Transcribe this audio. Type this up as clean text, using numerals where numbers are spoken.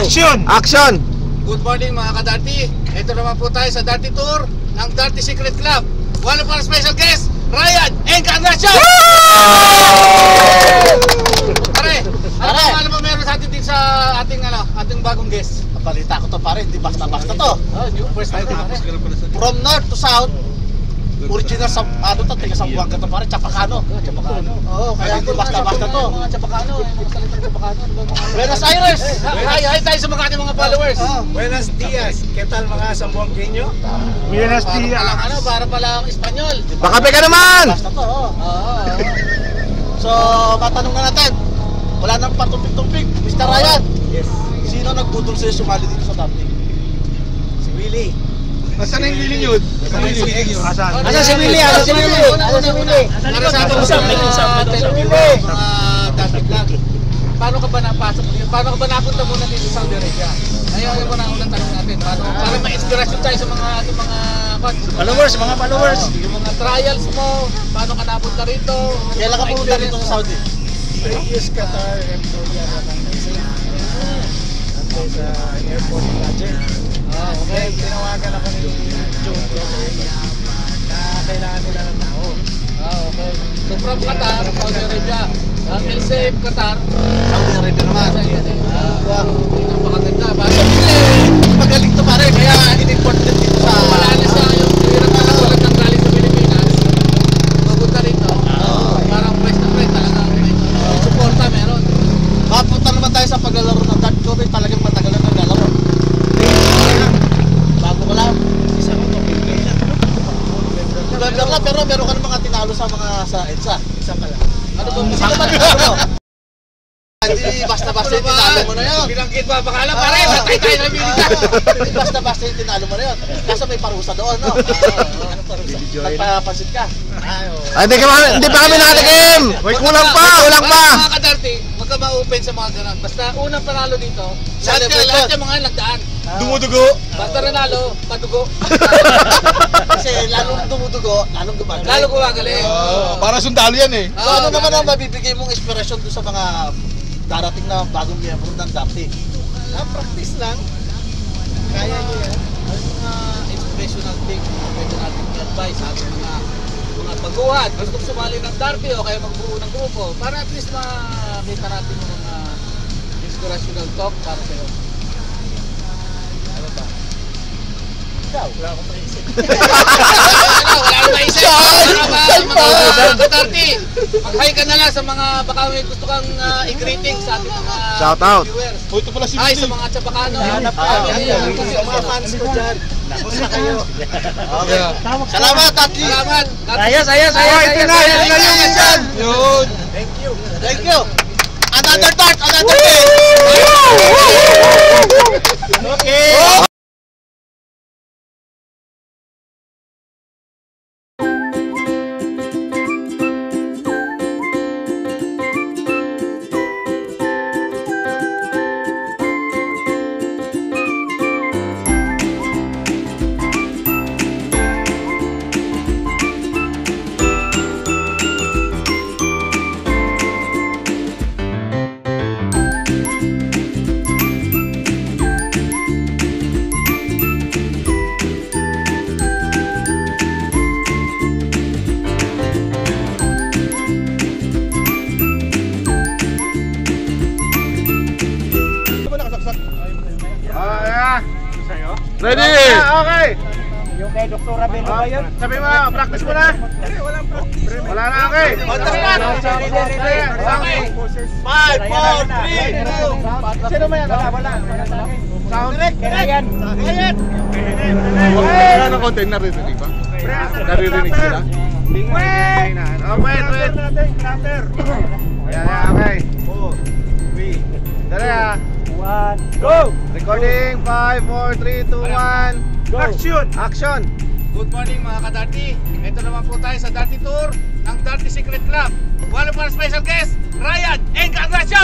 Action! Action! Good morning mga ka-Darty. Ito naman po tayo sa Darty Tour ng Darty Secret Club. One of our special guests, Ryan Encarnacion! Pare, ano ba meron sa atin din sa ating bagong guest? Balita ko to pare, hindi basta-basta to. New first time pare. From north to south, original sa taga Sambuanga to pare, Chapacano. Oo, kaya hindi basta-basta to. Chapacano, Buenos Aires! Hi tayo sa mga ating mga followers. Buenos dias. ¿Qué tal mga Sambuangueño? Buenos Para palang Espanyol. Bakape ka naman! Basta to, So, matanong na natin. Wala nang patumpik-tumpik, Mr. Ryan. Yes. Sino nagbudol sa'yo sumali dito sa Darty? Si Willie. Nasaan na yung Willie yun? Asan? Asa si Willie? Asa si Willie? Asa si Willie? Para sa ating mga Darty Vlog. Paano ka ba napasok? Paano ka ba napunta muna dito sa Saudi Arabia? Ayun mo na unang tanong natin. Para ma-inspirasyon tayo sa mga ating mga Followers, mga followers. Yung mga trials mo, paano ka napunta rito? Kailan ka pumunta dito sa Saudi? Previous Qatar employee ako ng sa airport project. Okay. Tinawagan ako ni Joe na kailangan nila ng tao. Okay. So from Qatar, Saudi Arabia. LCM Qatar, Saudi Arabia naman. Napakaganda. Magaling to pare, kaya in-import din dito sa... Wala na siya yung hirap na nagulat ng galing sa Pilipinas. Mapunta rito. Parang press na press talaga. May suporta meron. Mapunta naman tayo sa paglalaro ng Darty ko, talagang matagal na naglalaro. Bago ko lang. Isa ko to. November lang, pero meron ka ng mga tinalo sa mga sa EDSA. Isa pala. Ano ba? Sino ba tinalo mo? Hindi basta-basta yung tinalo mo na yun. Bilanggit pa bakalan pare. Patay tayo na militar. Hindi basta-basta yung tinalo mo na yun. Kaso may parusa doon, no? Anong parusa? Nagpapansit ka. Hindi pa kami nakatikim! Wait, kulang pa! Mga ka-Darty, huwag ka ma-open sa mga ganun. Basta unang panalo dito, lahat yung mga nagdaan. Dumudugo! Basta nanalo, padugo. Kasi lalong dumudugo, lalong gumagaling. Lalo gumagaling. Para sundalo yan eh. So ano naman ang mabibigay mong inspirasyon doon sa mga darating na bagong miyembro ng Darty? Practice lang. Kaya niyo yan. Ano mga inspirational thing na pwede natin i-advise sa ating mga baguhan, gustong sumali ng Darty o kaya magbuo ng grupo para at least makita natin yung mga inspirational talk para sa'yo. Ano ba? Ikaw, wala akong paisip. Wala akong maisip! Mga Darty, mag-hi ka na lang sa mga baka may gusto kang i-greeting sa ating mga Shoutout. viewers. Ito pala si Hi sa mga Chapacano. Kasi mga fans ko dyan. Kumusta kayo? Okay. Salamat, Darty. Salamat! Ayos. Ito na yung yun! Thank you. Another Dart, another day. Okay. Ready? Okay. Yung kay Dr. Rabel ba yun? Sabi mo, practice mo na. Walang practice. Wala na, okay. Okay. 5, 4, 3, 2. Sino ba yan? Wala. Sound. Ryan. Wala na konti, naririnig ba? Naririnig sila? Wait! Wait. Yan, okay. 4, 3. Tara. 1, go! Recording, 5, 4, 3, 2, 1. Go! Action! Good morning mga ka-Darty. Ito naman po tayo sa Darty Tour ng Darty Secret Club. One of our special guests, Ryan Encarnacion!